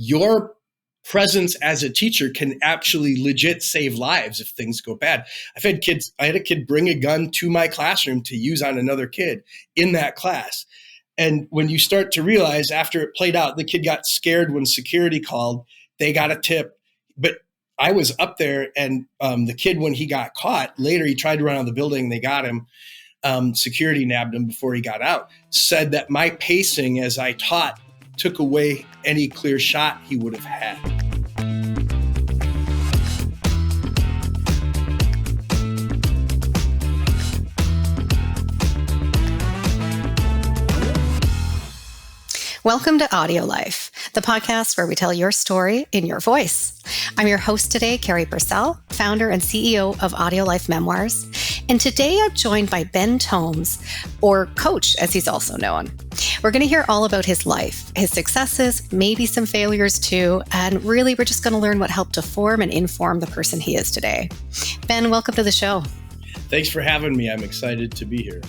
your presence as a teacher can actually legit save lives if things go bad. I had a kid bring a gun to my classroom to use on another kid in that class. And when you start to realize after it played out, the kid got scared when security called, they got a tip, but I was up there, and the kid, when he got caught later, he tried to run out of the building. They got him. Security nabbed him before he got out, said that my pacing as I taught took away any clear shot he would have had. Welcome to AudioLife, the podcast where we tell your story in your voice. I'm your host today, Carrie Purcell, founder and CEO of AudioLife Memoirs. And today I'm joined by Ben Tomes, or Coach as he's also known. We're going to hear all about his life, his successes, maybe some failures too, and really we're just going to learn what helped to form and inform the person he is today. Ben, welcome to the show. Thanks for having me. I'm excited to be here.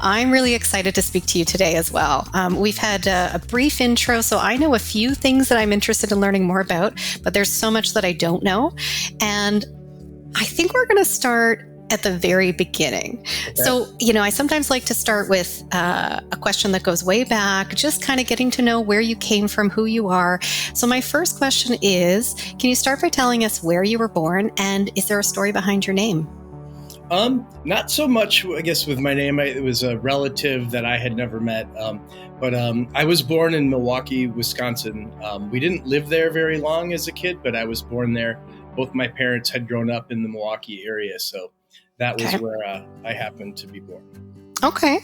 I'm really excited to speak to you today as well. We've had a brief intro, so I know a few things that I'm interested in learning more about, but there's so much that I don't know. And I think we're going to start at the very beginning. Okay. So, I sometimes like to start with a question that goes way back, just kind of getting to know where you came from, who you are. So my first question is, can you start by telling us where you were born, and is there a story behind your name? Not so much, I guess, with my name. It was a relative that I had never met. But I was born in Milwaukee, Wisconsin. We didn't live there very long as a kid, but I was born there. Both my parents had grown up in the Milwaukee area. So that was where I happened to be born. Okay.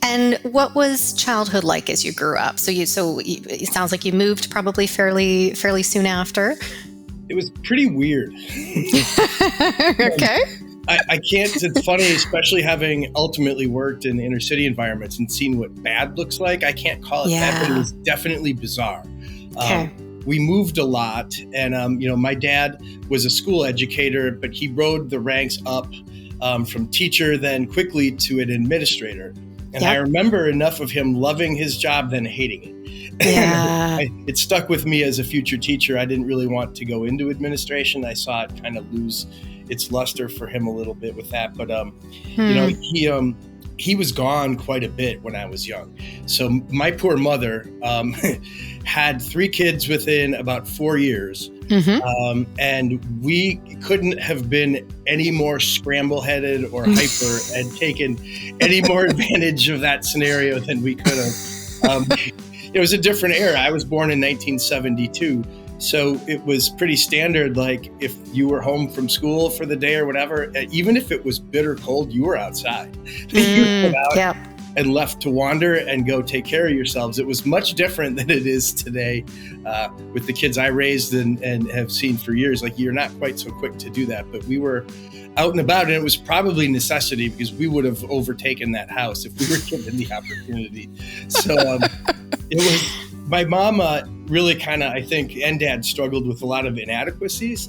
And what was childhood like as you grew up? So it sounds like you moved probably fairly soon after. It was pretty weird. Okay. I can't, it's funny, especially having ultimately worked in inner city environments and seen what bad looks like. I can't call it bad, but it was definitely bizarre. Okay. We moved a lot, and, my dad was a school educator, but he rode the ranks up from teacher, then quickly to an administrator. And I remember enough of him loving his job, then hating it. Yeah. It stuck with me as a future teacher. I didn't really want to go into administration. I saw it kind of lose its luster for him a little bit with that. But, he was gone quite a bit when I was young. So my poor mother had 3 kids within about 4 years. Mm-hmm. And we couldn't have been any more scramble-headed or hyper and taken any more advantage of that scenario than we could have. It was a different era. I was born in 1972. So it was pretty standard, like if you were home from school for the day or whatever, even if it was bitter cold, you were outside. You went out and left to wander and go take care of yourselves. It was much different than it is today with the kids I raised and have seen for years. Like, you're not quite so quick to do that, but we were out and about, and it was probably necessity because we would have overtaken that house if we were given the opportunity. So it was... My mom really kind of, I think, and dad struggled with a lot of inadequacies.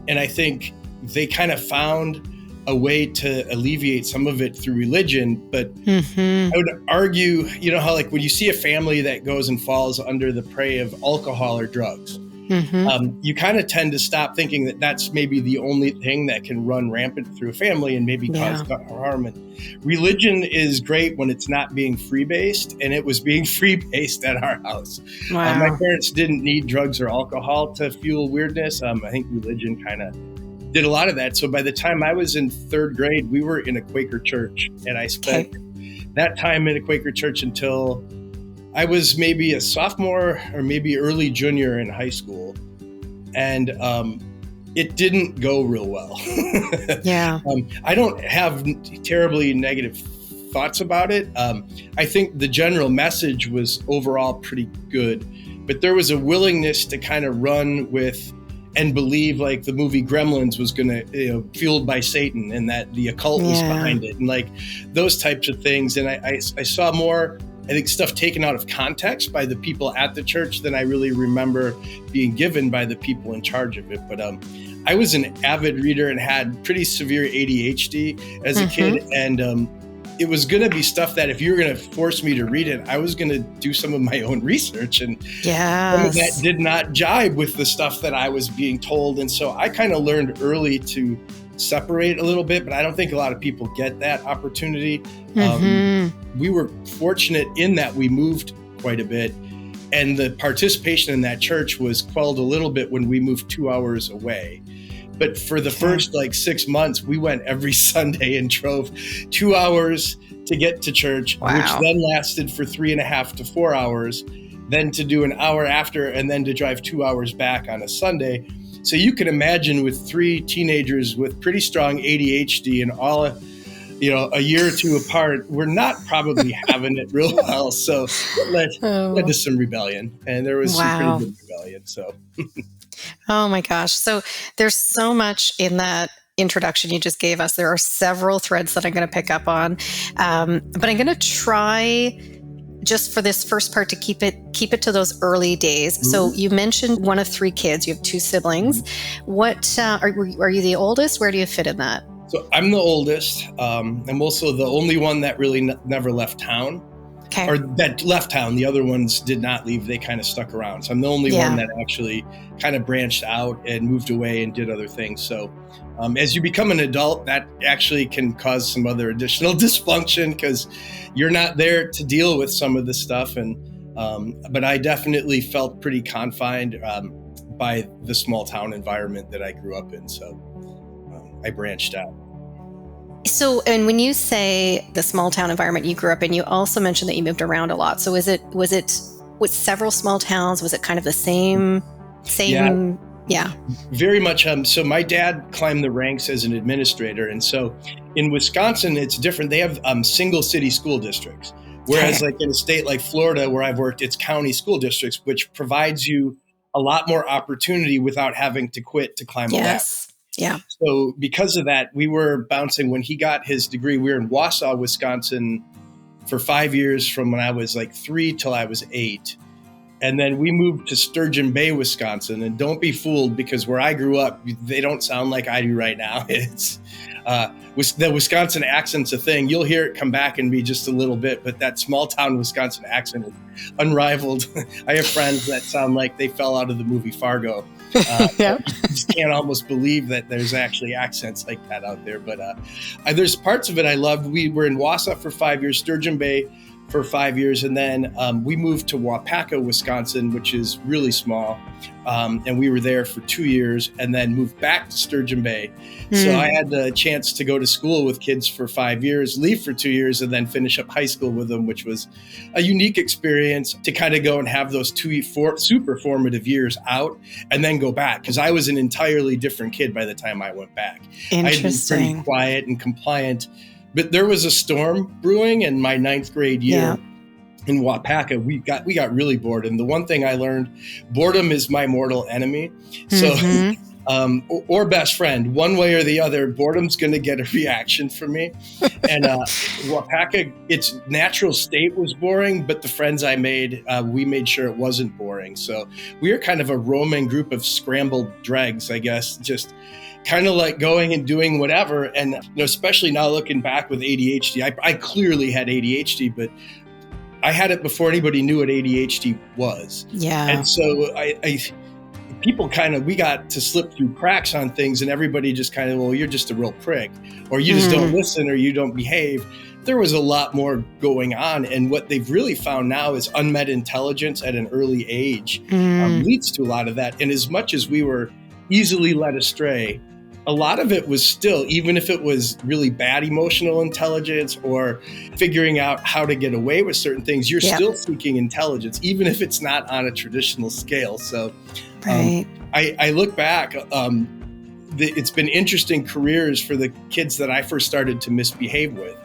And I think they kind of found a way to alleviate some of it through religion. But I would argue, how like when you see a family that goes and falls under the prey of alcohol or drugs, you kind of tend to stop thinking that that's maybe the only thing that can run rampant through a family and maybe cause harm. And religion is great when it's not being free-based, and it was being free-based at our house. Wow. My parents didn't need drugs or alcohol to fuel weirdness. I think religion kind of did a lot of that. So by the time I was in 3rd grade, we were in a Quaker church, and I spent that time in a Quaker church until I was maybe a sophomore or maybe early junior in high school, and it didn't go real well. I don't have terribly negative thoughts about it. I think the general message was overall pretty good, but there was a willingness to kind of run with and believe like the movie Gremlins was going to, fueled by Satan, and that the occult was behind it, and like those types of things. And I saw more, I think, stuff taken out of context by the people at the church than I really remember being given by the people in charge of it. But I was an avid reader and had pretty severe ADHD as a kid. And it was going to be stuff that if you were going to force me to read it, I was going to do some of my own research. And some of that did not jibe with the stuff that I was being told. And so I kind of learned early to separate a little bit, but I don't think a lot of people get that opportunity. We were fortunate in that we moved quite a bit. And the participation in that church was quelled a little bit when we moved 2 hours away. But for the first 6 months, we went every Sunday and drove 2 hours to get to church, which then lasted for 3.5 to 4 hours, then to do an hour after, and then to drive 2 hours back on a Sunday. So you can imagine with 3 teenagers with pretty strong ADHD and all, a year or two apart, we're not probably having it real well. So it led to some rebellion, and there was some pretty good rebellion. So. Oh my gosh. So there's so much in that introduction you just gave us. There are several threads that I'm going to pick up on. But I'm going to try just for this first part to keep it to those early days. Mm-hmm. So you mentioned one of 3 kids. You have 2 siblings. Mm-hmm. What are you the oldest? Where do you fit in that? So I'm the oldest. I'm also the only one that really never left town. Okay. Or that left town. The other ones did not leave. They kind of stuck around. So I'm the only one that actually kind of branched out and moved away and did other things. So as you become an adult, that actually can cause some other additional dysfunction because you're not there to deal with some of the stuff. But I definitely felt pretty confined by the small town environment that I grew up in. So I branched out. So, and when you say the small town environment you grew up in, you also mentioned that you moved around a lot. So was it with several small towns? Was it kind of the same? Yeah. Very much. So my dad climbed the ranks as an administrator. And so in Wisconsin, it's different. They have single city school districts. Whereas like in a state like Florida, where I've worked, it's county school districts, which provides you a lot more opportunity without having to quit to climb a ladder. Yeah. So because of that, we were bouncing when he got his degree. We were in Wausau, Wisconsin for 5 years from when I was 3 till I was 8. And then we moved to Sturgeon Bay, Wisconsin. And don't be fooled because where I grew up, they don't sound like I do right now. It's the Wisconsin accent's a thing. You'll hear it come back and be just a little bit, but that small town Wisconsin accent is unrivaled. I have friends that sound like they fell out of the movie Fargo. You just can't almost believe that there's actually accents like that out there. But there's parts of it I loved. We were in Wausau for 5 years, Sturgeon Bay for 5 years. And then we moved to Waupaca, Wisconsin, which is really small. And we were there for 2 years and then moved back to Sturgeon Bay. So I had the chance to go to school with kids for 5 years, leave for 2 years, and then finish up high school with them, which was a unique experience to kind of go and have those 2 super formative years out and then go back. Because I was an entirely different kid by the time I went back. I had been pretty quiet and compliant. But there was a storm brewing in my 9th grade year in Waupaca. We got really bored. And the one thing I learned, boredom is my mortal enemy. So, or best friend, one way or the other, boredom's going to get a reaction from me. And Waupaca, its natural state was boring, but the friends I made, we made sure it wasn't boring. So we were kind of a roaming group of scrambled dregs, I guess, just kind of like going and doing whatever. And especially now looking back with ADHD, I clearly had ADHD, but I had it before anybody knew what ADHD was. Yeah. And so people we got to slip through cracks on things and everybody just kind of, well, you're just a real prick, or you just don't listen, or you don't behave. There was a lot more going on. And what they've really found now is unmet intelligence at an early age leads to a lot of that. And as much as we were easily led astray, a lot of it was still, even if it was really bad emotional intelligence or figuring out how to get away with certain things, you're still seeking intelligence, even if it's not on a traditional scale. So I look back, it's been interesting careers for the kids that I first started to misbehave with.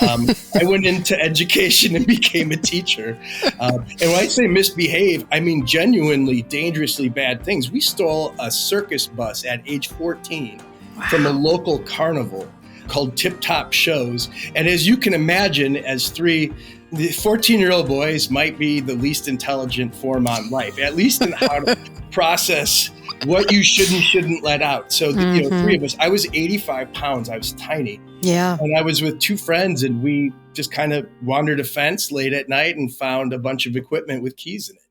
I went into education and became a teacher. And when I say misbehave, I mean genuinely dangerously bad things. We stole a circus bus at age 14 from a local carnival called Tip Top Shows. And as you can imagine, as the 14-year-old boys might be the least intelligent form on life, at least in how to process what you should and shouldn't let out. So, 3 of us, I was 85 pounds. I was tiny. Yeah. And I was with two friends, and we just kind of wandered a fence late at night and found a bunch of equipment with keys in it.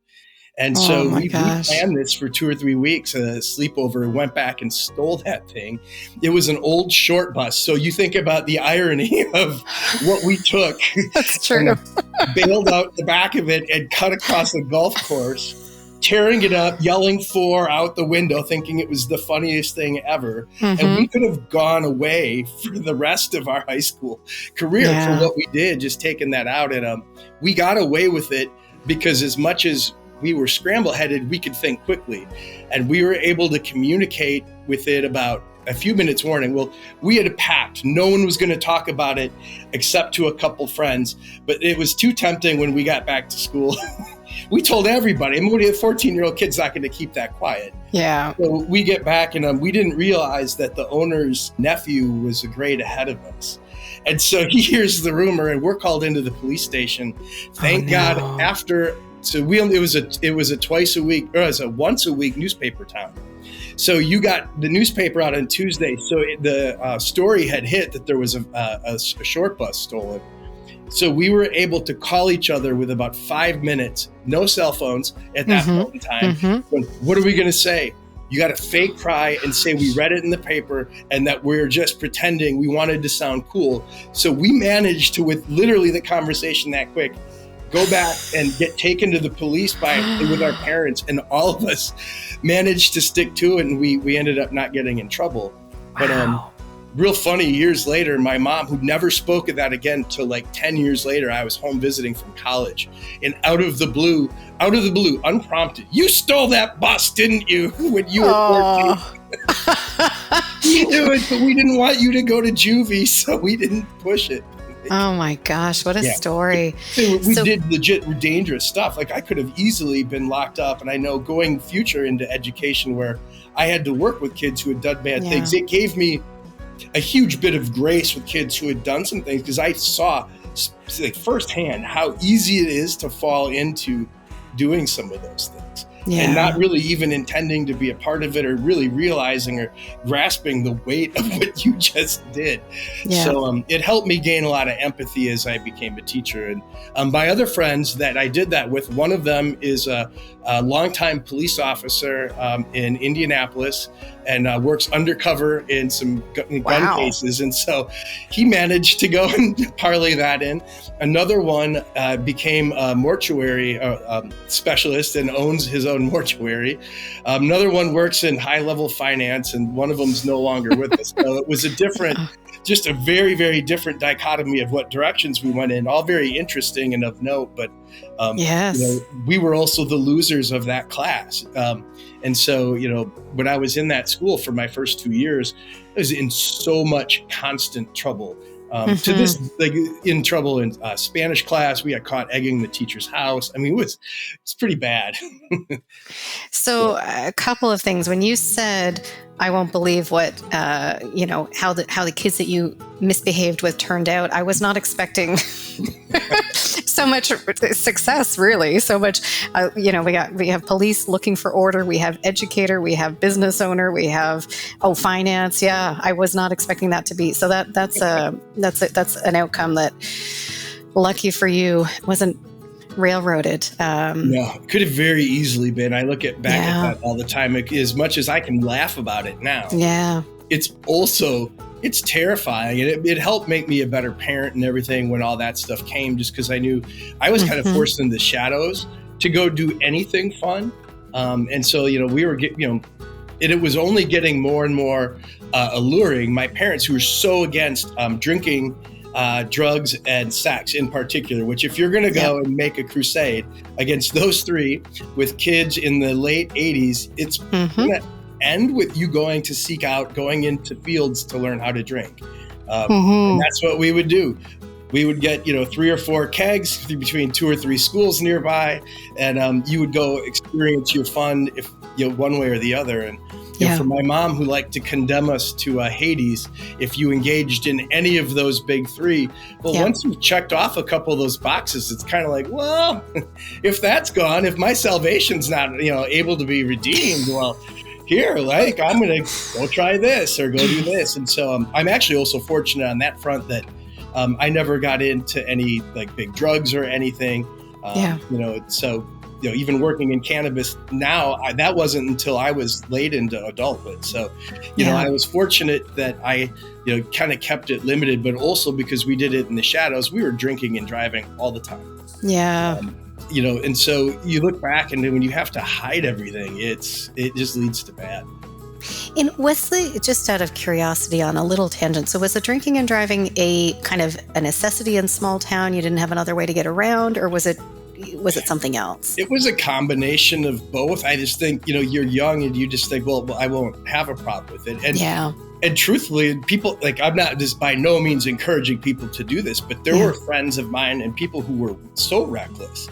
And Oh so my we gosh. planned this for 2 or 3 weeks, a sleepover, and went back and stole that thing. It was an old short bus. So you think about the irony of what we took. That's true. And bailed out the back of it and cut across a golf course, tearing it up, yelling "for" out the window, thinking it was the funniest thing ever. And we could have gone away for the rest of our high school career for what we did, just taking that out. And we got away with it because as much as we were scramble-headed, we could think quickly. And we were able to communicate with it about a few minutes warning. Well, we had a pact. No one was going to talk about it except to a couple friends. But it was too tempting when we got back to school. We told everybody. I mean, a 14-year-old kid's not going to keep that quiet. Yeah. So we get back, and we didn't realize that the owner's nephew was a grade ahead of us. And so he hears the rumor, and we're called into the police station. Thank God after... So it was a twice a week, or it was a once a week newspaper town. So you got the newspaper out on Tuesday. So the story had hit that there was a short bus stolen. So we were able to call each other with about 5 minutes, no cell phones at that point in time. What are we going to say? You got to fake cry and say we read it in the paper and that we're just pretending we wanted to sound cool. So we managed to, with literally the conversation that quick, go back and get taken to the police with our parents, and all of us managed to stick to it, and we ended up not getting in trouble. But real funny, years later, my mom, who never spoke of that again till like 10 years later, I was home visiting from college, and out of the blue, unprompted, "You stole that bus, didn't you, when you were 14? We knew it, but we didn't want you to go to juvie, so we didn't push it." Oh my gosh, what a story. We did legit dangerous stuff. Like, I could have easily been locked up. And I know going future into education where I had to work with kids who had done bad things, it gave me a huge bit of grace with kids who had done some things, because I saw like firsthand how easy it is to fall into doing some of those things. And not really even intending to be a part of it, or really realizing or grasping the weight of what you just did. So it helped me gain a lot of empathy as I became a teacher. And my other friends that I did that with, one of them is a longtime police officer in Indianapolis, and works undercover in some gun cases. And so he managed to go and parlay that in. Another one became a mortuary specialist and owns his own mortuary. Another one works in high-level finance, and one of them's no longer with us. So it was just a very, very different dichotomy of what directions we went in, all very interesting and of note. But we were also the losers of that class. And so, when I was in that school for my first 2 years, I was in so much constant trouble. To this, like, in trouble in Spanish class, we got caught egging the teacher's house. I mean, it's pretty bad. So a couple of things. When you said, I won't believe what, how the kids that you misbehaved with turned out, I was not expecting so much success, really. So much, we have police looking for order. We have educator, we have business owner, we have, finance. Yeah. I was not expecting that to be. So that's an outcome that, lucky for you, wasn't railroaded. No, it could have very easily been. I look back at that all the time. As much as I can laugh about it now, it's terrifying, and it helped make me a better parent and everything when all that stuff came, just because I knew I was kind of forced in the shadows to go do anything fun. And so, we were it was only getting more and more alluring. My parents, who were so against drinking, drugs, and sex in particular, which, if you're going to go and make a crusade against those three with kids in the late 80s, it's going to end with you going into fields to learn how to drink. And that's what we would do. We would get, 3 or 4 kegs between 2 or 3 schools nearby, and you would go experience your fun, if one way or the other. And for my mom, who liked to condemn us to Hades if you engaged in any of those big 3, once you've checked off a couple of those boxes, it's kind of like, well, if that's gone, if my salvation's not able to be redeemed, well, here, like, I'm going to go try this or go do this. And so I'm actually also fortunate on that front that I never got into any like big drugs or anything. So even working in cannabis now, that wasn't until I was late into adulthood. So, I was fortunate that I, kind of kept it limited, but also because we did it in the shadows, we were drinking and driving all the time. Yeah. And so you look back and when you have to hide everything, it just leads to bad. And Wesley, just out of curiosity on a little tangent, so was the drinking and driving a kind of a necessity in small town? You didn't have another way to get around, or was it something else? It was a combination of both. I just think, you're young and you just think, well, I won't have a problem with it. And truthfully, people, like, I'm not just by no means encouraging people to do this, but there were friends of mine and people who were so reckless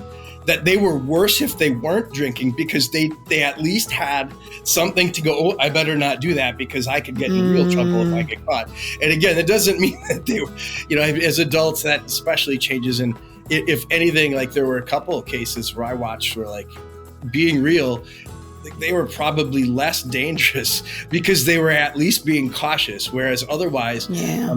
that they were worse if they weren't drinking because they at least had something to go, oh, I better not do that because I could get in real trouble if I get caught. And again, it doesn't mean that they were, as adults, that especially changes. And if anything, like there were a couple of cases where I watched where like being real, like they were probably less dangerous because they were at least being cautious. Whereas otherwise,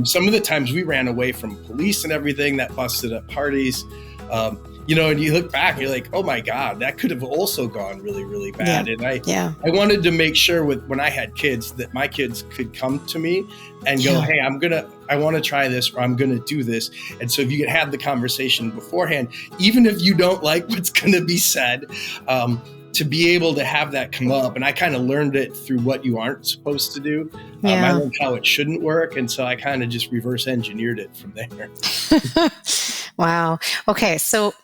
some of the times we ran away from police and everything that busted up parties. And you look back, you're like, oh my God, that could have also gone really, really bad. And I wanted to make sure when I had kids that my kids could come to me and go, hey, I want to try this, or I'm going to do this. And so if you could have the conversation beforehand, even if you don't like what's going to be said, to be able to have that come up. And I kind of learned it through what you aren't supposed to do. I learned how it shouldn't work. And so I kind of just reverse engineered it from there. Wow. Okay. So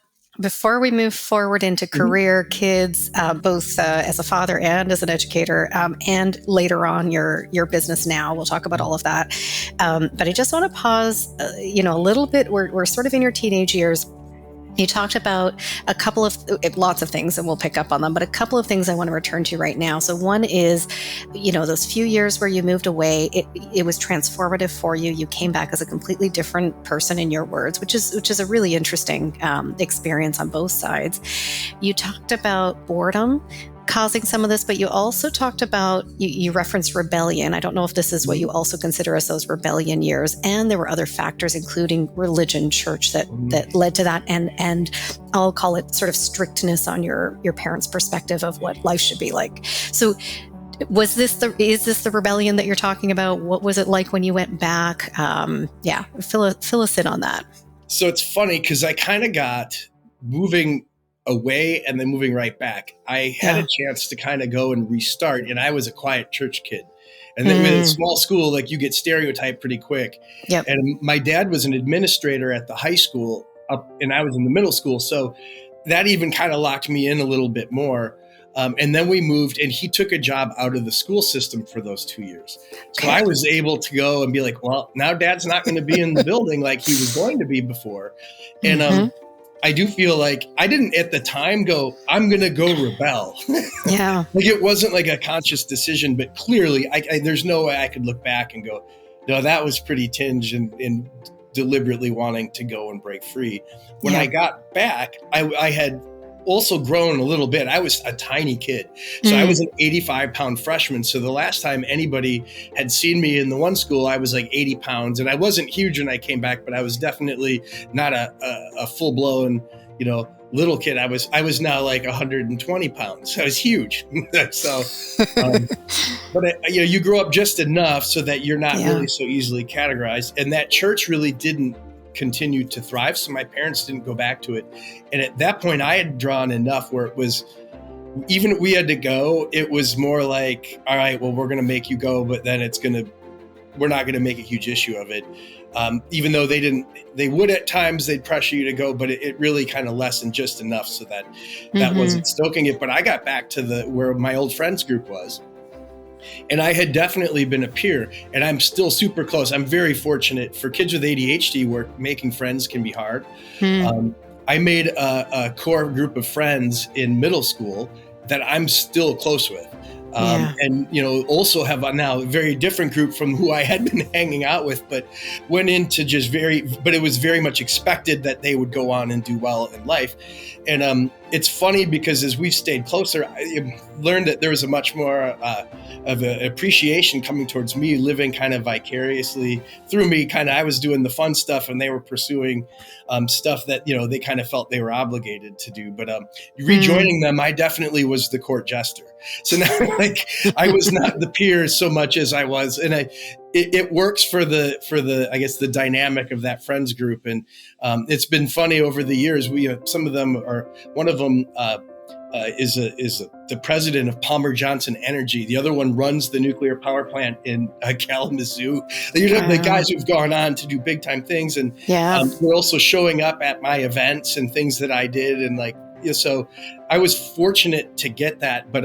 before we move forward into career, kids, both as a father and as an educator, and later on your business now, we'll talk about all of that. But I just want to pause, a little bit. We're sort of in your teenage years. You talked about a couple of lots of things, and we'll pick up on them, but a couple of things I want to return to right now. So one is, those few years where you moved away, it was transformative for you. You came back as a completely different person, in your words, which is a really interesting experience on both sides. You talked about boredom causing some of this, but you also talked about, you referenced rebellion. I don't know if this is what you also consider as those rebellion years. And there were other factors, including religion, church, that led to that. And I'll call it sort of strictness on your parents' perspective of what life should be like. So is this the rebellion that you're talking about? What was it like when you went back? Fill us in on that. So it's funny because I kind of got moving away and then moving right back. I had a chance to kind of go and restart, and I was a quiet church kid. And then with a small school, like you get stereotyped pretty quick. Yep. And my dad was an administrator at the high school and I was in the middle school. So that even kind of locked me in a little bit more. And then we moved and he took a job out of the school system for those 2 years. So I was able to go and be like, well, now Dad's not going to be in the building like he was going to be before. And I do feel like I didn't at the time go, I'm going to go rebel. Like it wasn't like a conscious decision, but clearly there's no way I could look back and go, no, that was pretty tinged in deliberately wanting to go and break free. When I got back, I had also grown a little bit. I was a tiny kid. So I was an 85-pound freshman. So the last time anybody had seen me in the one school, I was like 80 pounds. And I wasn't huge when I came back, but I was definitely not a full-blown, little kid. I was now like 120 pounds. So I was huge. So, but you grow up just enough so that you're not really so easily categorized. And that church really didn't continue to thrive. So my parents didn't go back to it. And at that point I had drawn enough where it was, even if we had to go, it was more like, all right, well, we're going to make you go, but then we're not going to make a huge issue of it. Even though they would at times, they'd pressure you to go, but it really kind of lessened just enough so that wasn't stoking it. But I got back to where my old friends group was. And I had definitely been a peer, and I'm still super close. I'm very fortunate for kids with ADHD where making friends can be hard. I made a core group of friends in middle school that I'm still close with. And, also have now a very different group from who I had been hanging out with, but went into but it was very much expected that they would go on and do well in life. And it's funny because as we've stayed closer, I learned that there was a much more of an appreciation coming towards me, living kind of vicariously through me. Kind of, I was doing the fun stuff and they were pursuing stuff that, they kind of felt they were obligated to do. But rejoining them, I definitely was the court jester. So now, like, I was not the peer so much as I was, and it works for the I guess the dynamic of that friends group, and it's been funny over the years. Some of them are, one of them is the president of Palmer Johnson Energy. The other one runs the nuclear power plant in Kalamazoo. The guys who've gone on to do big time things, and they're also showing up at my events and things that I did, and so I was fortunate to get that, but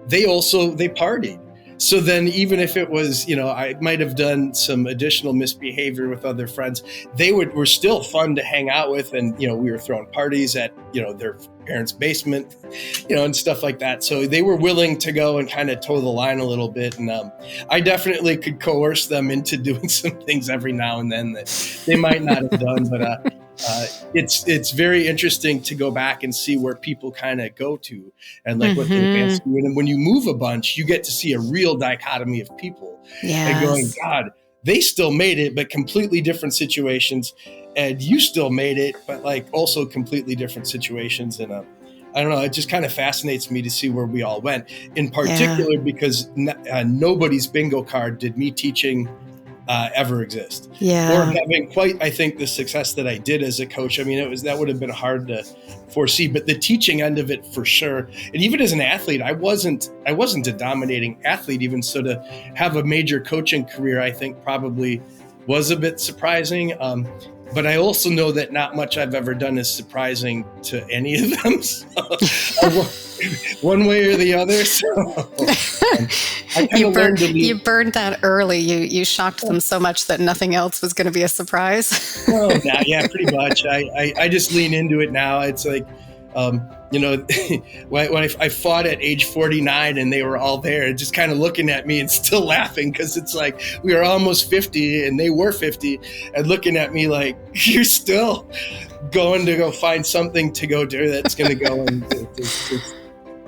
they partied. So then even if it was, I might have done some additional misbehavior with other friends, they were still fun to hang out with. And, we were throwing parties at, their parents' basement, and stuff like that. So they were willing to go and kind of toe the line a little bit. And I definitely could coerce them into doing some things every now and then that they might not have done. But it's very interesting to go back and see where people kind of go to and what they advance to. And when you move a bunch, you get to see a real dichotomy of people and going, God, they still made it, but completely different situations. And you still made it, but also completely different situations. And I don't know, it just kind of fascinates me to see where we all went, in particular because nobody's bingo card did me teaching ever exist, or having quite, I think, the success that I did as a coach. I mean, that would have been hard to foresee, but the teaching end of it for sure. And even as an athlete, I wasn't a dominating athlete, even so to have a major coaching career, I think probably was a bit surprising. But I also know that not much I've ever done is surprising to any of them, so, one way or the other. So I kind of learned to leave. You burned that early. You shocked them so much that nothing else was going to be a surprise. Yeah, pretty much. I just lean into it now. It's like, when I fought at age 49 and they were all there just kind of looking at me and still laughing, because it's like we were almost 50 and they were 50 and looking at me like, you're still going to go find something to go do that's going to go. And it's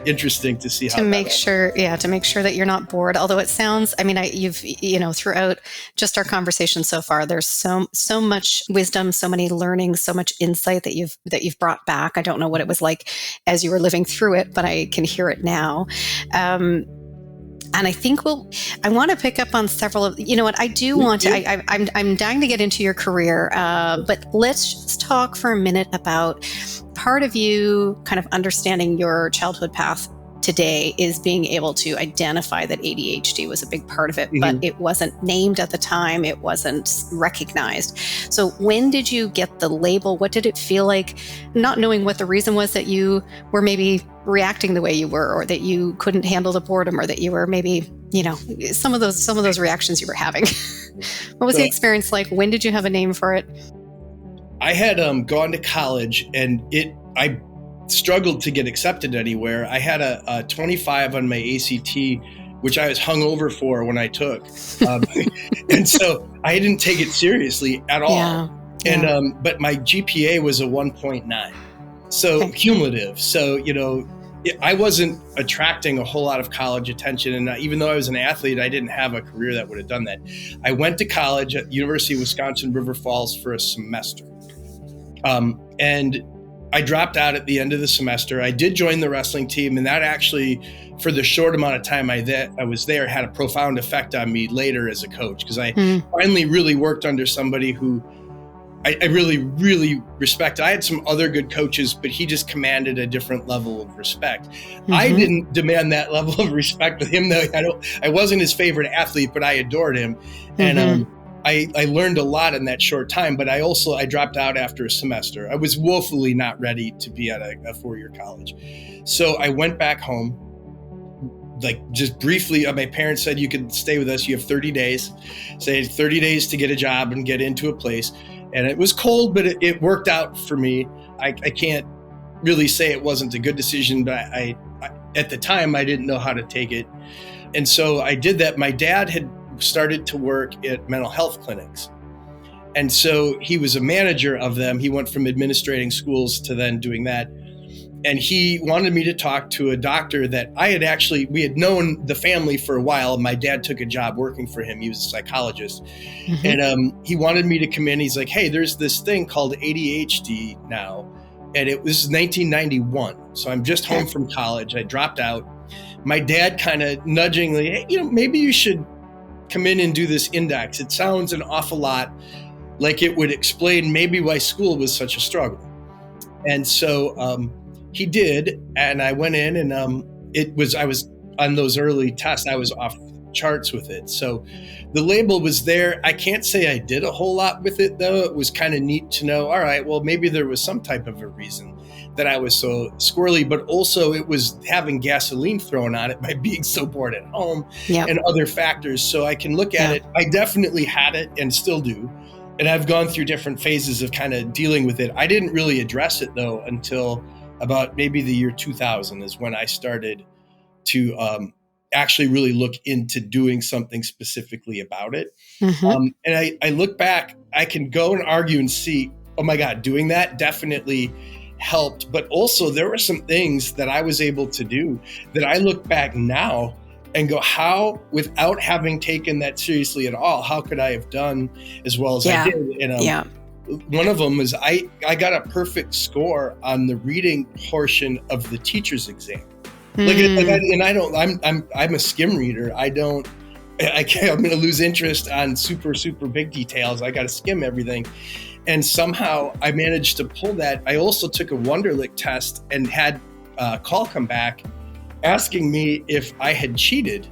interesting to see how to make sure that you're not bored. Although it sounds, you've throughout just our conversation so far, there's so much wisdom, so many learnings, so much insight that you've brought back. I don't know what it was like as you were living through it, but I can hear it now. And I think I want to pick up on several of, I do want to, I'm dying to get into your career, but let's just talk for a minute about part of you kind of understanding your childhood path today is being able to identify that ADHD was a big part of it, but it wasn't named at the time. It wasn't recognized. So when did you get the label? What did it feel like, not knowing what the reason was that you were maybe reacting the way you were, or that you couldn't handle the boredom, or that you were maybe, some of those reactions you were having? What was the experience like? When did you have a name for it? I had gone to college and I struggled to get accepted anywhere. I had a 25 on my ACT, which I was hungover for when I took. And so I didn't take it seriously at all. And but my GPA was a 1.9. So cumulative. So, I wasn't attracting a whole lot of college attention. And even though I was an athlete, I didn't have a career that would have done that. I went to college at University of Wisconsin, River Falls for a semester. And I dropped out at the end of the semester. I did join the wrestling team, and that actually, for the short amount of time I was there, had a profound effect on me later as a coach, because I finally really worked under somebody who I really, really respected. I had some other good coaches, but he just commanded a different level of respect. I didn't demand that level of respect with him, though. I wasn't his favorite athlete, but I adored him. And I learned a lot in that short time, but I dropped out after a semester. I was woefully not ready to be at a 4-year college. So I went back home, just briefly. My parents said, you could stay with us. You have 30 days, say 30 days to get a job and get into a place. And it was cold, but it worked out for me. I can't really say it wasn't a good decision, but I at the time, I didn't know how to take it. And so I did that. My dad had started to work at mental health clinics. And so he was a manager of them. He went from administrating schools to then doing that. And he wanted me to talk to a doctor that we had known the family for a while. My dad took a job working for him. He was a psychologist. And he wanted me to come in. He's like, hey, there's this thing called ADHD now. And it was 1991. So I'm just home from college. I dropped out. My dad kind of nudgingly, hey, maybe you should come in and do this index. It sounds an awful lot like it would explain maybe why school was such a struggle. And so he did, and I went in, and I was on those early tests, I was off charts with it. So the label was there. I can't say I did a whole lot with it, though. It was kind of neat to know, all right, well, maybe there was some type of a reason that I was so squirrely, but also it was having gasoline thrown on it by being so bored at home and other factors. So I can look at it. I definitely had it and still do. And I've gone through different phases of kind of dealing with it. I didn't really address it, though, until about maybe the year 2000 is when I started to actually really look into doing something specifically about it. And I look back, I can go and argue and see, oh my God, doing that definitely helped. But also there were some things that I was able to do that I look back now and go, how, without having taken that seriously at all, how could I have done as well as I did? And one of them is I got a perfect score on the reading portion of the teacher's exam. I'm a skim reader. I'm going to lose interest on super, super big details. I got to skim everything. And somehow I managed to pull that. I also took a Wonderlic test and had a call come back asking me if I had cheated,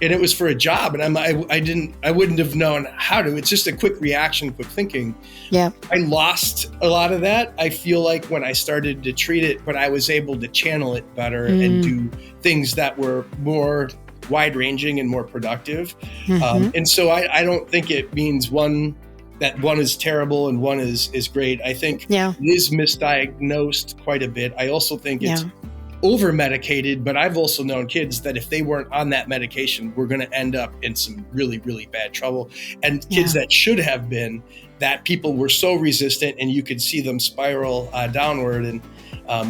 and it was for a job. And I wouldn't have known how to. It's just a quick reaction, quick thinking. Yeah. I lost a lot of that. I feel like when I started to treat it, but I was able to channel it better and do things that were more wide ranging and more productive. And so I don't think it means that one is terrible and one is great. I think it is misdiagnosed quite a bit. I also think it's over-medicated, but I've also known kids that if they weren't on that medication, were going to end up in some really, really bad trouble. And kids that should have been, that people were so resistant and you could see them spiral downward and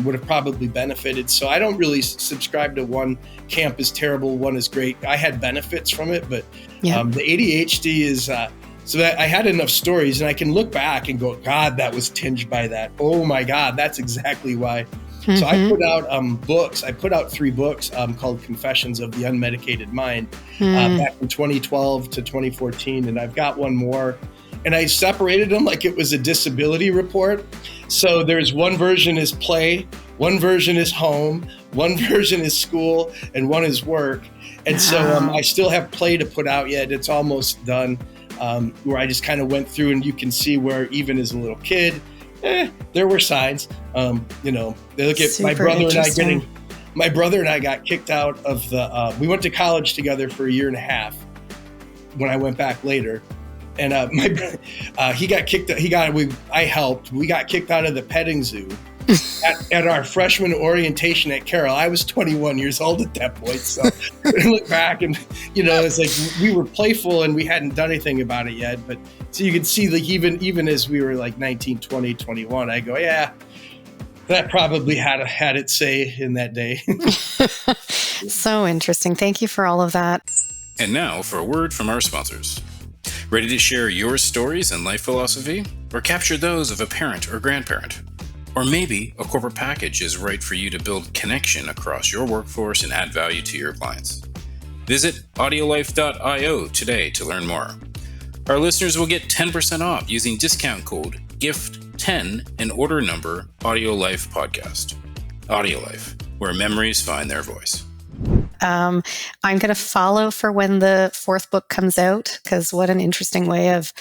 would have probably benefited. So I don't really subscribe to one camp is terrible, one is great. I had benefits from it, but the ADHD is... So that I had enough stories and I can look back and go, God, that was tinged by that. Oh my God, that's exactly why. So I put out books. I put out 3 books called Confessions of the Unmedicated Mind back in 2012 to 2014. And I've got one more. And I separated them like it was a disability report. So there's one version is play, one version is home, one version is school, and one is work. And so I still have play to put out yet. It's almost done. Where I just kind of went through and you can see where even as a little kid, there were signs. They look at my brother and I got kicked out of we went to college together for a year and a half when I went back later. And he got kicked out. I helped. We got kicked out of the petting zoo at our freshman orientation at Carroll. I was 21 years old at that point. So I look back and, it's like we were playful and we hadn't done anything about it yet. But so you can see like even as we were like 19, 20, 21, I go, yeah, that probably had its say in that day. So interesting. Thank you for all of that. And now for a word from our sponsors. Ready to share your stories and life philosophy, or capture those of a parent or grandparent? Or maybe a corporate package is right for you to build connection across your workforce and add value to your clients. Visit audiolife.io today to learn more. Our listeners will get 10% off using discount code GIFT10 and order number AudioLife Podcast. AudioLife, where memories find their voice. I'm going to follow for when the 4th book comes out, because what an interesting way of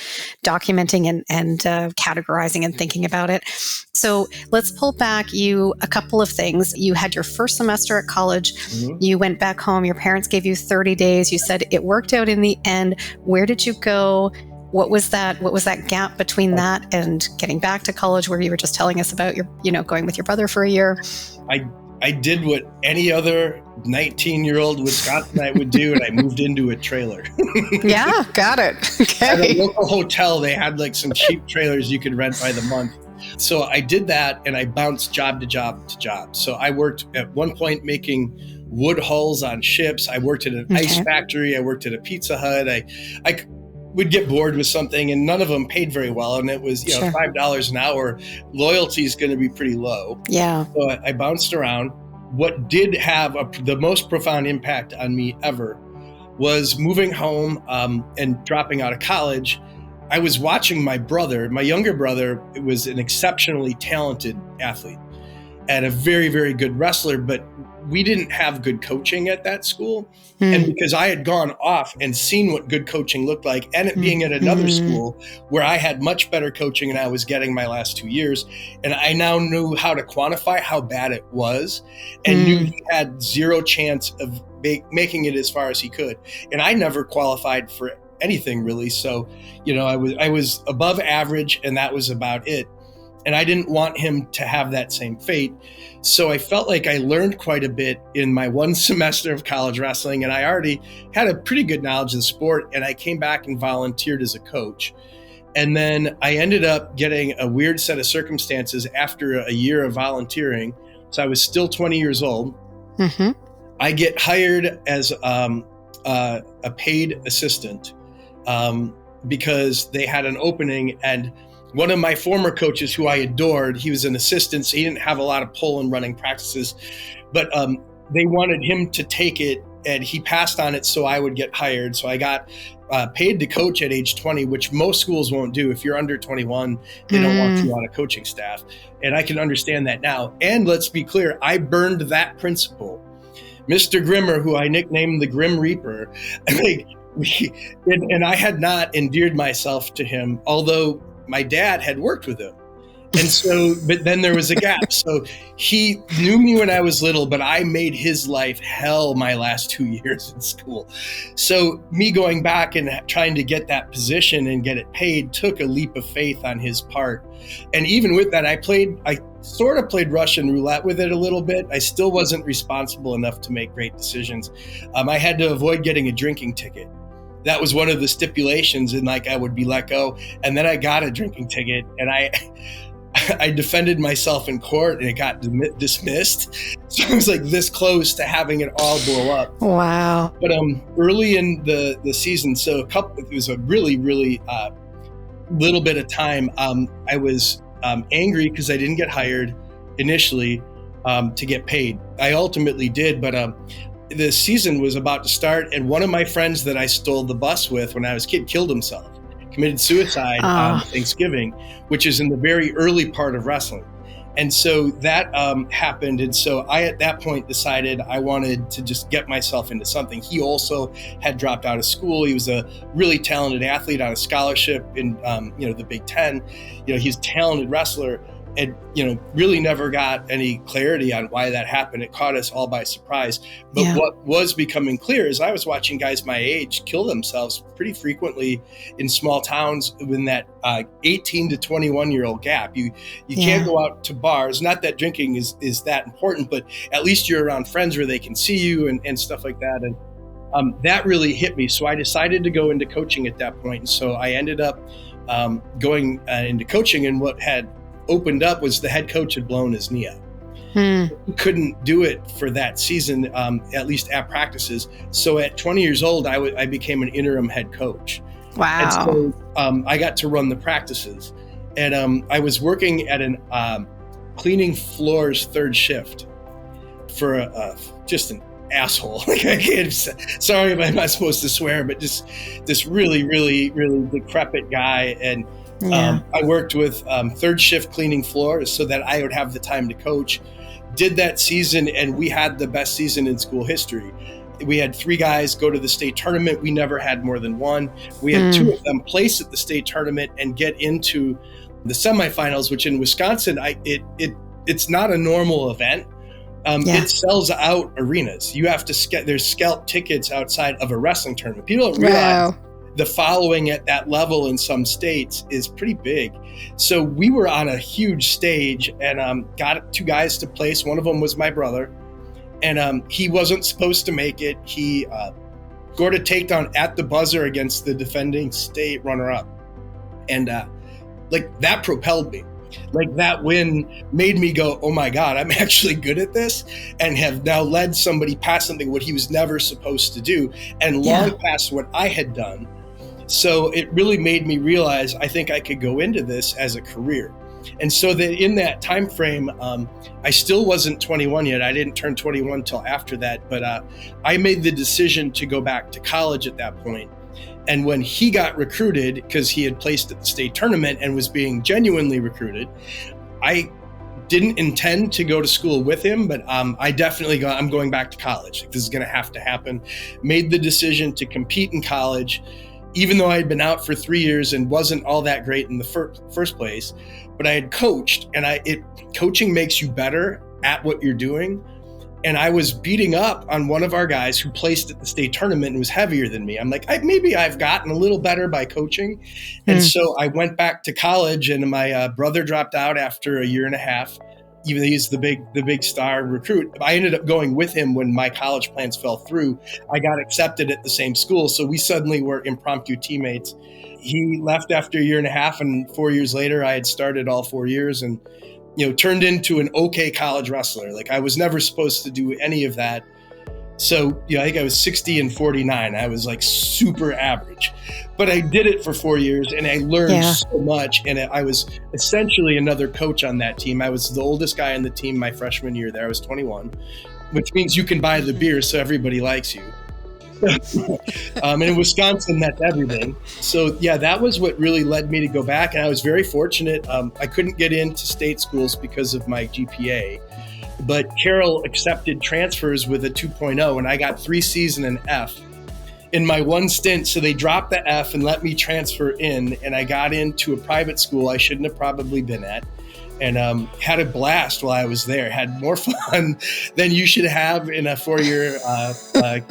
documenting and categorizing and thinking about it. So let's pull back a couple of things. You had your first semester at college. You went back home. Your parents gave you 30 days. You said it worked out in the end. Where did you go? What was that gap between that and getting back to college, where you were just telling us about your, going with your brother for a year? I did what any other 19-year-old Wisconsinite would do, and I moved into a trailer. Yeah, got it. Okay. At a local hotel, they had like some cheap trailers you could rent by the month. So I did that, and I bounced job to job to job. So I worked at one point making wood hulls on ships. I worked at an ice factory. I worked at a Pizza Hut. I would get bored with something, and none of them paid very well. And it was, Sure. $5 an hour. Loyalty is going to be pretty low. Yeah. So I bounced around. What did have the most profound impact on me ever was moving home and dropping out of college. I was watching my younger brother, was an exceptionally talented athlete and a very, very good wrestler, but we didn't have good coaching at that school. And because I had gone off and seen what good coaching looked like, and it being at another school where I had much better coaching and I was getting my last 2 years, and I now knew how to quantify how bad it was and knew he had zero chance of making it as far as he could. And I never qualified for anything really. So, I was above average, and that was about it. And I didn't want him to have that same fate. So I felt like I learned quite a bit in my one semester of college wrestling, and I already had a pretty good knowledge of the sport. And I came back and volunteered as a coach. And then I ended up getting a weird set of circumstances after a year of volunteering. So I was still 20 years old. I get hired as a paid assistant because they had an opening, and one of my former coaches, who I adored, he was an assistant, so he didn't have a lot of pull in running practices, but they wanted him to take it, and he passed on it so I would get hired. So I got paid to coach at age 20, which most schools won't do. If you're under 21, they don't want you on a coaching staff. And I can understand that now. And let's be clear, I burned that principle. Mr. Grimmer, who I nicknamed the Grim Reaper, and I had not endeared myself to him, although my dad had worked with him. And so, but then there was a gap. So he knew me when I was little, but I made his life hell my last 2 years in school. So me going back and trying to get that position and get it paid took a leap of faith on his part. And even with that, I sort of played Russian roulette with it a little bit. I still wasn't responsible enough to make great decisions. I had to avoid getting a drinking ticket. That was one of the stipulations, and I would be let go. And then I got a drinking ticket, and I defended myself in court, and it got dismissed. So I was this close to having it all blow up. Wow. But early in the season, so it was a really, really little bit of time. I was angry because I didn't get hired initially to get paid. I ultimately did, but the season was about to start, and one of my friends that I stole the bus with when I was a kid killed himself, committed suicide on Thanksgiving, which is in the very early part of wrestling. And so that happened. And so I, at that point, decided I wanted to just get myself into something. He also had dropped out of school. He was a really talented athlete on a scholarship in, the Big Ten. He's a talented wrestler, and, really never got any clarity on why that happened. It caught us all by surprise. But what was becoming clear is I was watching guys my age kill themselves pretty frequently in small towns in that 18 to 21-year-old gap. You can't go out to bars. Not that drinking is that important, but at least you're around friends where they can see you and stuff like that. And that really hit me. So I decided to go into coaching at that point. And so I ended up going into coaching, and what had opened up was the head coach had blown his knee out. He couldn't do it for that season, at least at practices. So at 20 years old, I became an interim head coach. Wow. And so I got to run the practices. And I was working at an cleaning floors third shift for just an asshole. Sorry if I'm not supposed to swear, but just this really, really, really decrepit guy. And I worked with third shift cleaning floors so that I would have the time to coach. Did that season, and we had the best season in school history. We had 3 guys go to the state tournament. We never had more than one. We had 2 of them place at the state tournament and get into the semifinals, which in Wisconsin, it's not a normal event. It sells out arenas. You have to there's scalp tickets outside of a wrestling tournament. People don't realize the following at that level in some states is pretty big. So we were on a huge stage, and got 2 guys to place. One of them was my brother, and he wasn't supposed to make it. He scored a takedown at the buzzer against the defending state runner-up, and that propelled me. like that win made me go, oh my God, I'm actually good at this, and have now led somebody past something what he was never supposed to do, and long past what I had done. So it really made me realize I think I could go into this as a career. And so that in that time frame, I still wasn't 21 yet. I didn't turn 21 till after that, but I made the decision to go back to college at that point. And when he got recruited, because he had placed at the state tournament and was being genuinely recruited, I didn't intend to go to school with him, but I definitely I'm going back to college. This is going to have to happen. Made the decision to compete in college, even though I had been out for 3 years and wasn't all that great in the first place. But I had coached, and coaching makes you better at what you're doing. And I was beating up on one of our guys who placed at the state tournament and was heavier than me. I'm like, maybe I've gotten a little better by coaching. And so I went back to college, and my brother dropped out after a year and a half, even though he's the big star recruit. I ended up going with him when my college plans fell through. I got accepted at the same school, so we suddenly were impromptu teammates. He left after a year and a half, and 4 years later, I had started all 4 years and turned into an okay college wrestler. Like, I was never supposed to do any of that. So, I think I was 60 and 49. I was like super average, but I did it for 4 years, and I learned so much. And I was essentially another coach on that team. I was the oldest guy on the team my freshman year there. I was 21, which means you can buy the beer, so everybody likes you. And in Wisconsin, that's everything. So that was what really led me to go back. And I was very fortunate. I couldn't get into state schools because of my GPA, but Carroll accepted transfers with a 2.0, and I got 3 C's and an F in my one stint. So they dropped the F and let me transfer in, and I got into a private school I shouldn't have probably been at. And had a blast while I was there. Had more fun than you should have in a 4-year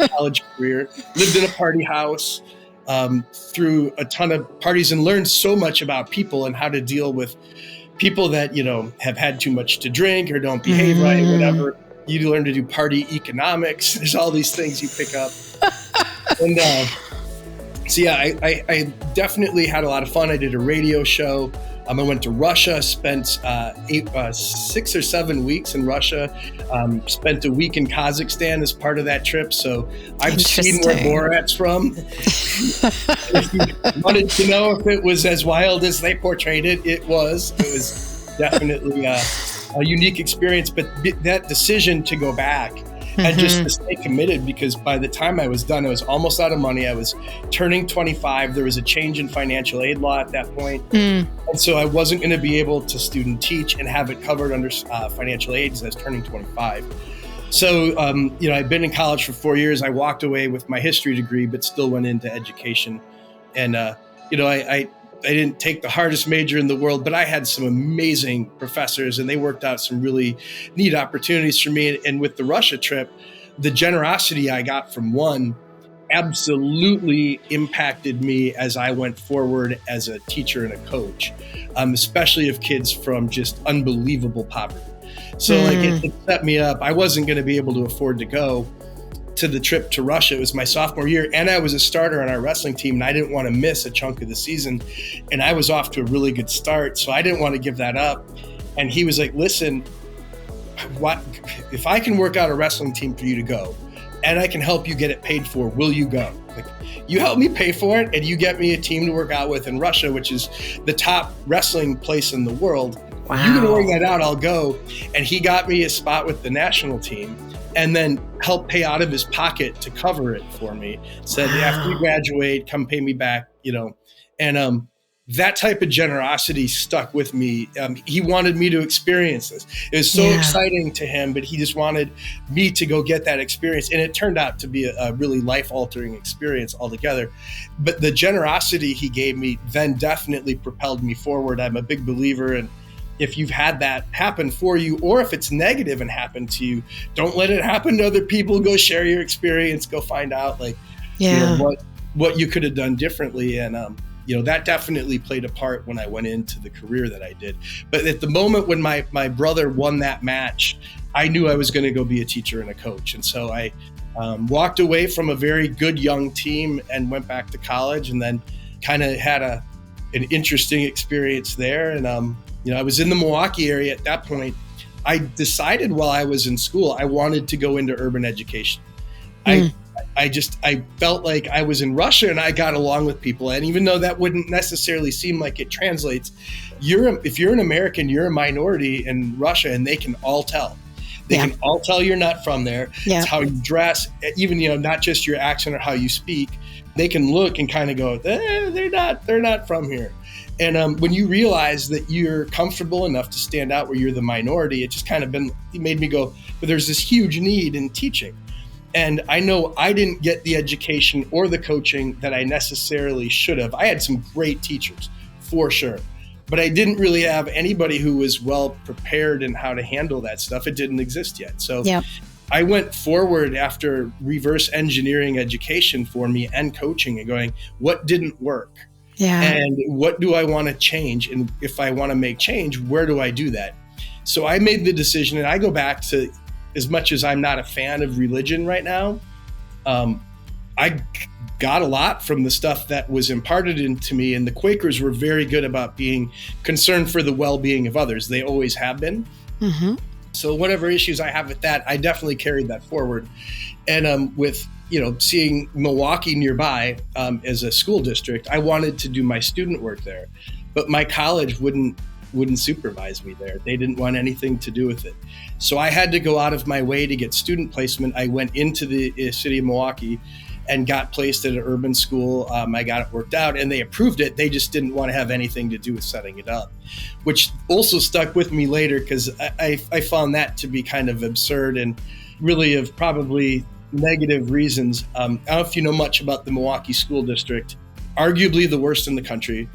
college career. Lived in a party house, threw a ton of parties, and learned so much about people and how to deal with people that have had too much to drink or don't behave right, whatever. You learn to do party economics. There's all these things you pick up. And so I definitely had a lot of fun. I did a radio show. I went to Russia, spent 6 or 7 weeks in Russia, spent a week in Kazakhstan as part of that trip. So I've seen where Borat's from. If you wanted to know if it was as wild as they portrayed it, it was. It was definitely a unique experience. But that decision to go back and just to stay committed, because by the time I was done, I was almost out of money. I was turning 25. There was a change in financial aid law at that point. And so I wasn't going to be able to student teach and have it covered under financial aid as I was turning 25. So, I'd been in college for 4 years. I walked away with my history degree, but still went into education. And, I didn't take the hardest major in the world, but I had some amazing professors, and they worked out some really neat opportunities for me. And with the Russia trip, the generosity I got from one absolutely impacted me as I went forward as a teacher and a coach, especially of kids from just unbelievable poverty. So it set me up. I wasn't going to be able to afford to go to the trip to Russia. It was my sophomore year, and I was a starter on our wrestling team, and I didn't want to miss a chunk of the season. And I was off to a really good start, so I didn't want to give that up. And he was like, listen, if I can work out a wrestling team for you to go, and I can help you get it paid for, will you go? Like, you help me pay for it, and you get me a team to work out with in Russia, which is the top wrestling place in the world. Wow. You can work that out, I'll go. And he got me a spot with the national team, and then helped pay out of his pocket to cover it for me. Said, after you graduate, come pay me back, And that type of generosity stuck with me. He wanted me to experience this. It was so exciting to him, but he just wanted me to go get that experience. And it turned out to be a really life-altering experience altogether. But the generosity he gave me then definitely propelled me forward. I'm a big believer in, if you've had that happen for you, or if it's negative and happened to you, don't let it happen to other people. Go share your experience. Go find out what you could have done differently. And that definitely played a part when I went into the career that I did. But at the moment when my brother won that match, I knew I was going to go be a teacher and a coach. And so I walked away from a very good young team and went back to college, and then kind of had an interesting experience there. And I was in the Milwaukee area at that point. I decided while I was in school, I wanted to go into urban education. I felt like I was in Russia and I got along with people. And even though that wouldn't necessarily seem like it translates, if you're an American, you're a minority in Russia, and they can all tell. They can all tell you're not from there. Yeah. It's how you dress, even, not just your accent or how you speak. They can look and kind of go, they're not from here. And when you realize that you're comfortable enough to stand out where you're the minority, it just kind of made me go, but there's this huge need in teaching. And I know I didn't get the education or the coaching that I necessarily should have. I had some great teachers, for sure. But I didn't really have anybody who was well prepared in how to handle that stuff. It didn't exist yet. So I went forward after reverse engineering education for me and coaching and going, what didn't work? Yeah. And what do I want to change? And if I want to make change, where do I do that? So I made the decision, and I go back to, as much as I'm not a fan of religion right now, I got a lot from the stuff that was imparted into me. And the Quakers were very good about being concerned for the well-being of others. They always have been. Mm-hmm. So whatever issues I have with that, I definitely carried that forward. And with seeing Milwaukee nearby as a school district, I wanted to do my student work there, but my college wouldn't supervise me there. They didn't want anything to do with it. So I had to go out of my way to get student placement. I went into the city of Milwaukee and got placed at an urban school. I got it worked out and they approved it. They just didn't want to have anything to do with setting it up, which also stuck with me later because I found that to be kind of absurd and really of probably negative reasons. I don't know if you know much about the Milwaukee School District, arguably the worst in the country.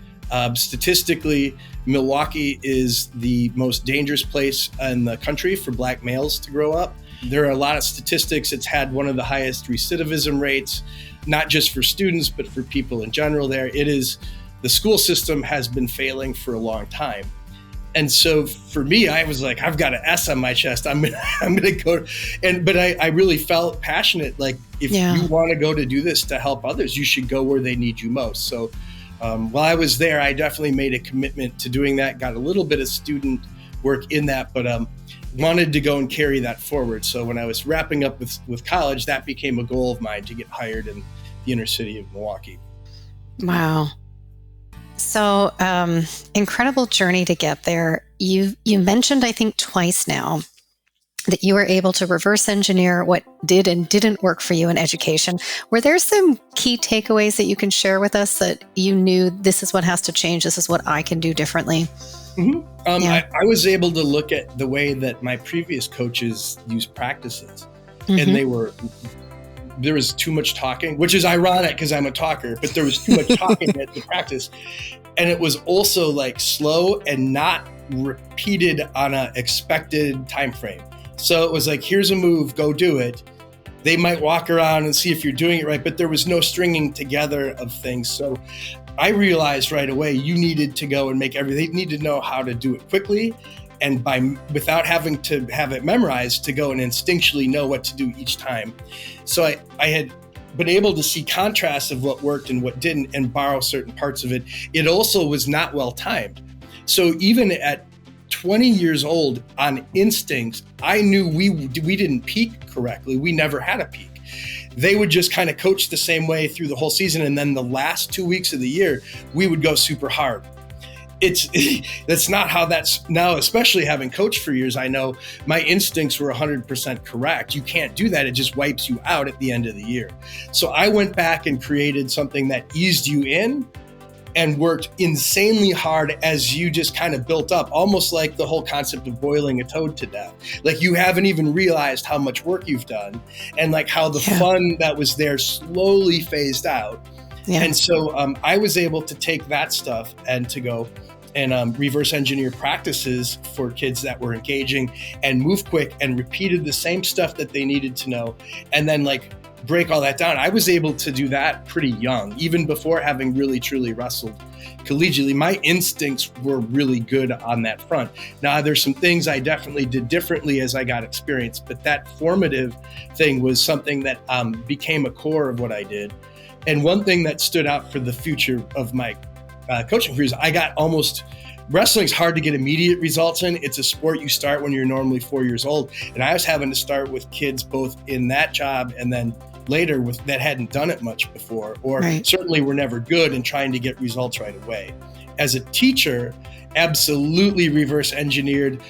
Statistically, Milwaukee is the most dangerous place in the country for Black males to grow up. There are a lot of statistics. It's had one of the highest recidivism rates, not just for students, but for people in general there. The school system has been failing for a long time. And so for me, I was like, I've got an S on my chest. I'm gonna go. But I really felt passionate. Like, if you want to go to do this to help others, you should go where they need you most. So while I was there, I definitely made a commitment to doing that, got a little bit of student work in that, but wanted to go and carry that forward. So when I was wrapping up with college, that became a goal of mine, to get hired in the inner city of Milwaukee. Wow. So incredible journey to get there. You mentioned, I think twice now, that you were able to reverse engineer what did and didn't work for you in education. Were there some key takeaways that you can share with us that you knew this is what has to change, this is what I can do differently? Mm-hmm. I was able to look at the way that my previous coaches used practices, and there was too much talking, which is ironic because I'm a talker, but there was too much talking at the practice. And it was also like slow and not repeated on an expected time frame. So it was like, here's a move, go do it. They might walk around and see if you're doing it right, but there was no stringing together of things. So I realized right away you needed to go and make everything. They needed to know how to do it quickly, and without having to have it memorized, to go and instinctually know what to do each time. So I had been able to see contrasts of what worked and what didn't, and borrow certain parts of it. It also was not well timed. So even at 20 years old, on instincts, I knew we didn't peak correctly. We never had a peak. They would just kind of coach the same way through the whole season, and then the last 2 weeks of the year, we would go super hard. That's not how that's now, especially having coached for years. I know my instincts were 100% correct. You can't do that. It just wipes you out at the end of the year. So I went back and created something that eased you in and worked insanely hard as you just kind of built up, almost like the whole concept of boiling a toad to death. Like, you haven't even realized how much work you've done, and like how the fun that was there slowly phased out. Yeah. And so I was able to take that stuff and to go and reverse engineer practices for kids that were engaging and move quick and repeated the same stuff that they needed to know, and then like break all that down. I was able to do that pretty young, even before having really truly wrestled collegiately. My instincts were really good on that front. Now, there's some things I definitely did differently as I got experience, but that formative thing was something that became a core of what I did. And one thing that stood out for the future of my coaching careers, I got almost wrestling's hard to get immediate results in. It's a sport you start when you're normally 4 years old. And I was having to start with kids both in that job and then later with that hadn't done it much before, or certainly were never good and trying to get results right away. As a teacher, absolutely reverse engineered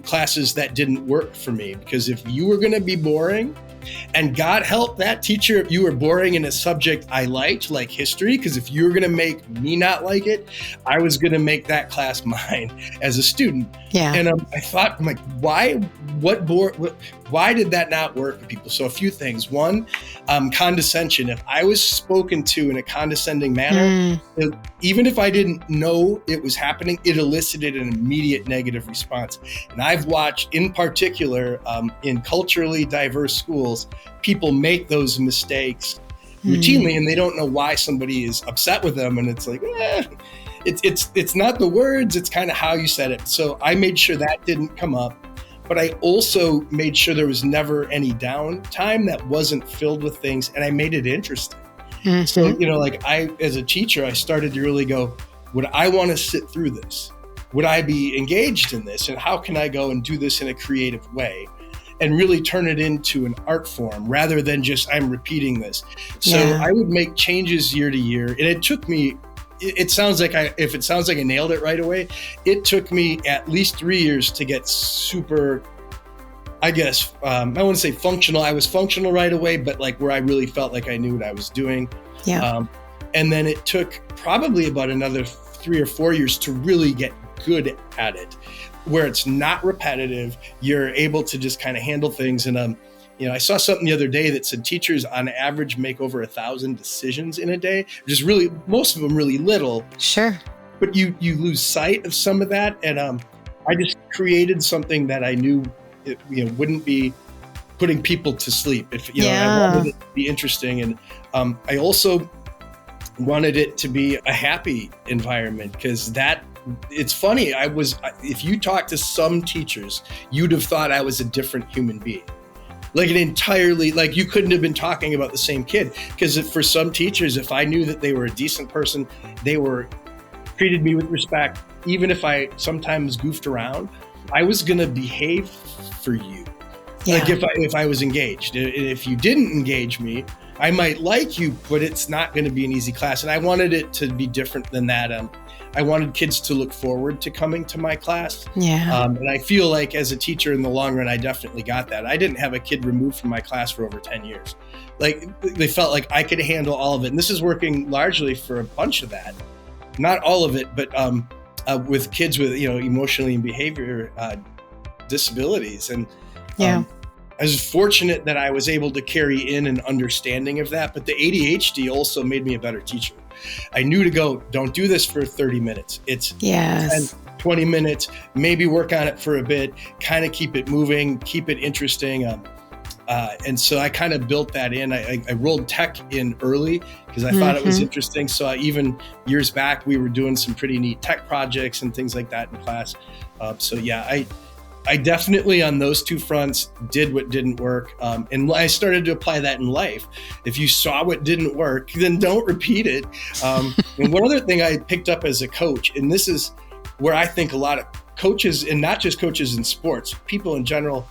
classes that didn't work for me, because if you were going to be boring, and God help that teacher if you were boring in a subject I liked, like history, because if you were going to make me not like it, I was going to make that class mine as a student. Yeah. And I thought, I'm like, why did that not work for people? So a few things. One, condescension. If I was spoken to in a condescending manner, even if I didn't know it was happening, it elicited an immediate negative response. And I've watched, in particular, in culturally diverse schools, people make those mistakes routinely, and they don't know why somebody is upset with them. And it's like, it's not the words, it's kind of how you said it. So I made sure that didn't come up. But I also made sure there was never any downtime that wasn't filled with things, and I made it interesting. So, like as a teacher, I started to really go, would I want to sit through this? Would I be engaged in this? And how can I go and do this in a creative way and really turn it into an art form rather than just I'm repeating this? So I would make changes year to year. And it took me, it sounds like I nailed it right away, it took me at least 3 years to get super, I guess, I wouldn't say functional. I was functional right away, but like where I really felt like I knew what I was doing. Yeah. And then it took probably about another 3 or 4 years to really get good at it, where it's not repetitive. You're able to just kind of handle things. And, I saw something the other day that said teachers on average make over 1,000 decisions in a day, which is really, most of them really little. Sure. But you lose sight of some of that. And I just created something that I knew it, wouldn't be putting people to sleep. If I wanted it to be interesting. And I also wanted it to be a happy environment, because it's funny. If you talk to some teachers, you'd have thought I was a different human being. Like you couldn't have been talking about the same kid. Because for some teachers, if I knew that they were a decent person, they treated me with respect, even if I sometimes goofed around, I was going to behave for you. Yeah. Like if I was engaged. If you didn't engage me, I might like you, but it's not going to be an easy class. And I wanted it to be different than that. I wanted kids to look forward to coming to my class. Yeah. And I feel like as a teacher in the long run, I definitely got that. I didn't have a kid removed from my class for over 10 years. Like they felt like I could handle all of it. And this is working largely for a bunch of that. Not all of it, but with kids with, emotionally and behavior disabilities. And I was fortunate that I was able to carry in an understanding of that, but the ADHD also made me a better teacher. I knew to go, don't do this for 30 minutes. It's 10, 20 minutes, maybe work on it for a bit, kind of keep it moving, keep it interesting. And so I kind of built that in. I rolled tech in early because I thought it was interesting. So even years back, we were doing some pretty neat tech projects and things like that in class. I definitely on those two fronts did what didn't work. And I started to apply that in life. If you saw what didn't work, then don't repeat it. And one other thing I picked up as a coach, and this is where I think a lot of coaches, and not just coaches in sports, people in general,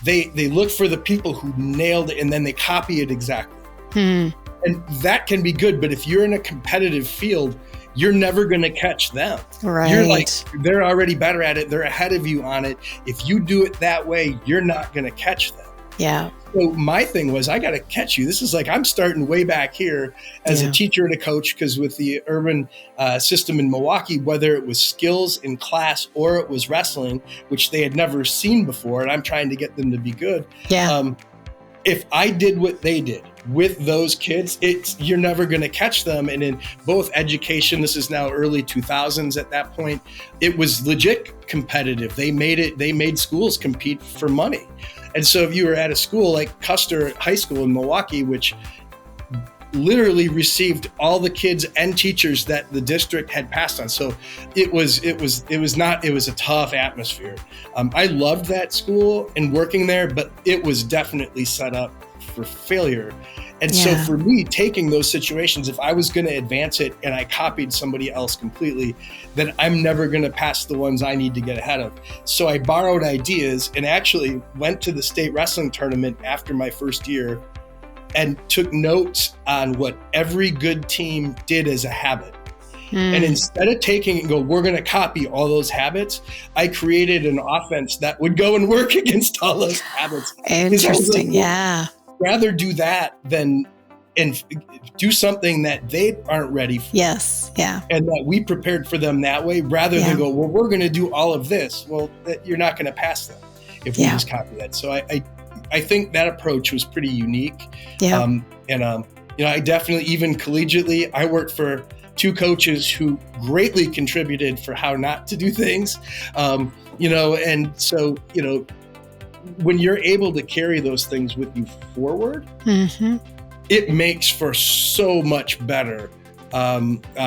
they look for the people who nailed it and then they copy it exactly. And that can be good, but if you're in a competitive field, you're never going to catch them. Right. You're like, they're already better at it. They're ahead of you on it. If you do it that way, you're not going to catch them. Yeah. So my thing was, I got to catch you. This is like, I'm starting way back here as a teacher and a coach, because with the urban system in Milwaukee, whether it was skills in class or it was wrestling, which they had never seen before, and I'm trying to get them to be good. Yeah. If I did what they did with those kids, you're never going to catch them. And in both education, this is now early 2000s at that point, it was legit competitive. They made schools compete for money. And so if you were at a school like Custer High School in Milwaukee, which literally received all the kids and teachers that the district had passed on. So it was a tough atmosphere. I loved that school and working there, but it was definitely set up for failure. And so for me, taking those situations, if I was going to advance it and I copied somebody else completely, then I'm never going to pass the ones I need to get ahead of. So I borrowed ideas and actually went to the state wrestling tournament after my first year and took notes on what every good team did as a habit. And instead of taking it and go, we're going to copy all those habits, I created an offense that would go and work against all those habits. Interesting. Yeah. Rather do that than and do something that they aren't ready for. Yes. Yeah. And that we prepared for them that way, rather than go, well, we're going to do all of this. Well, you're not going to pass them if we just copy that. So I think that approach was pretty unique. Yeah. I definitely, even collegiately, I worked for 2 coaches who greatly contributed for how not to do things. And so, when you're able to carry those things with you forward, it makes for so much better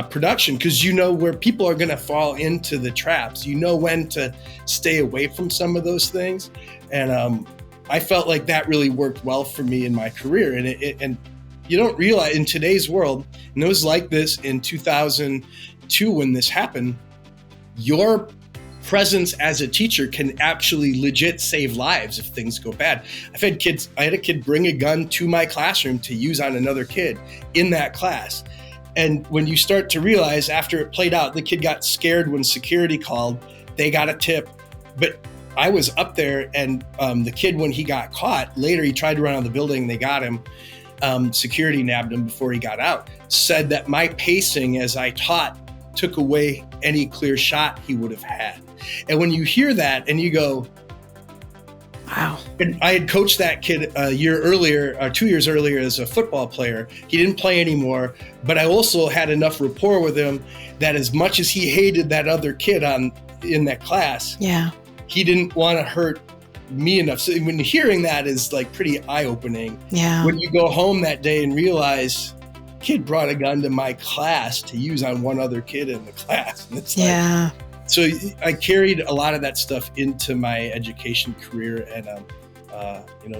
production, because you know where people are going to fall into the traps. You know when to stay away from some of those things. And I felt like that really worked well for me in my career. And you don't realize in today's world, and it was like this in 2002 when this happened, your presence as a teacher can actually legit save lives if things go bad. I had a kid bring a gun to my classroom to use on another kid in that class. And when you start to realize after it played out, the kid got scared when security called, they got a tip, but I was up there, and the kid, when he got caught, later he tried to run out of the building, they got him. Security nabbed him before he got out, said that my pacing as I taught took away any clear shot he would have had. And when you hear that and you go, wow. And I had coached that kid a year earlier, or 2 years earlier, as a football player. He didn't play anymore, but I also had enough rapport with him that as much as he hated that other kid in that class, he didn't want to hurt me enough. So when hearing that is like pretty eye-opening. Yeah. When you go home that day and realize kid brought a gun to my class to use on one other kid in the class. And it's so I carried a lot of that stuff into my education career and,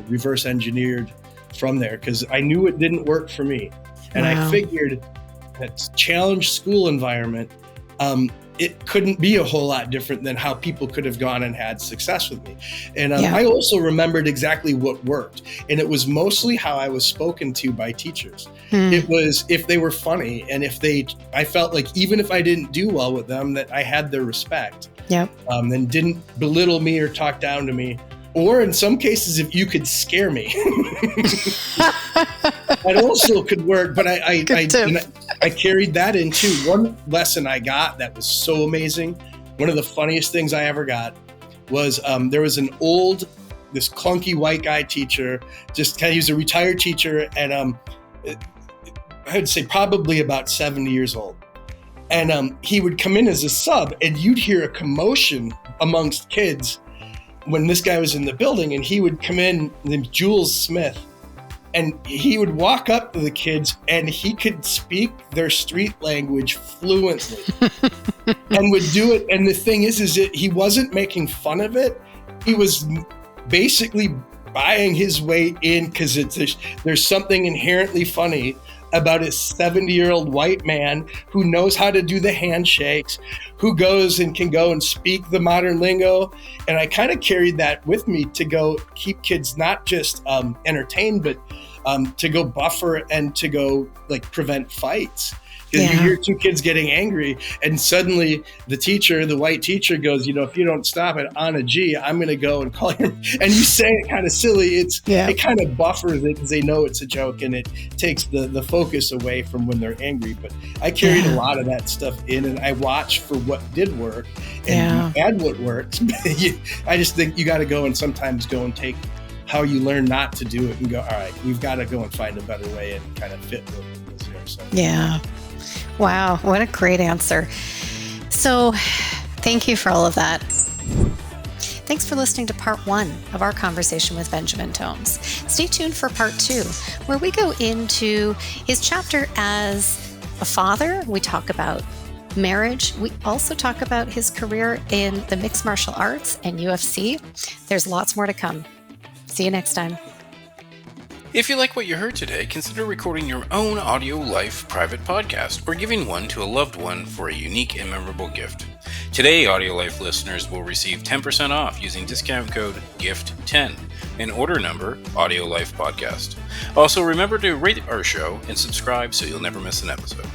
reverse engineered from there, because I knew it didn't work for me. And I figured that challenged school environment, it couldn't be a whole lot different than how people could have gone and had success with me. And I also remembered exactly what worked. And it was mostly how I was spoken to by teachers. It was if they were funny, and I felt like even if I didn't do well with them, that I had their respect. And didn't belittle me or talk down to me. Or in some cases, if you could scare me, that also could work. But I carried that into one lesson I got that was so amazing. One of the funniest things I ever got was there was this clunky white guy teacher, he was a retired teacher, and I would say probably about 70 years old. And he would come in as a sub, and you'd hear a commotion amongst kids when this guy was in the building, and he would come in, named Jules Smith, and he would walk up to the kids, and he could speak their street language fluently and would do it. And the thing is he wasn't making fun of it. He was basically buying his way in, because there's something inherently funny about a 70-year-old white man who knows how to do the handshakes, who goes and can go and speak the modern lingo. And I kind of carried that with me to go keep kids not just entertained, but to go buffer and to go prevent fights. Because you hear 2 kids getting angry, and suddenly the white teacher goes, if you don't stop it on a G, I'm going to go and call you. And you say it kind of silly. It kind of buffers it because they know it's a joke, and it takes the focus away from when they're angry. But I carried a lot of that stuff in, and I watched for what did work and add what works. I just think you got to go and sometimes go and take how you learn not to do it and go, all right, we've got to go and find a better way and kind of fit what was there. So. Yeah. Wow, what a great answer. So thank you for all of that. Thanks for listening to part 1 of our conversation with Benjamin Tomes. Stay tuned for part 2, where we go into his chapter as a father. We talk about marriage. We also talk about his career in the mixed martial arts and UFC. There's lots more to come. See you next time. If you like what you heard today, consider recording your own AudioLife private podcast or giving one to a loved one for a unique and memorable gift. Today, AudioLife listeners will receive 10% off using discount code GIFT10 and order number AudioLife Podcast. Also, remember to rate our show and subscribe so you'll never miss an episode.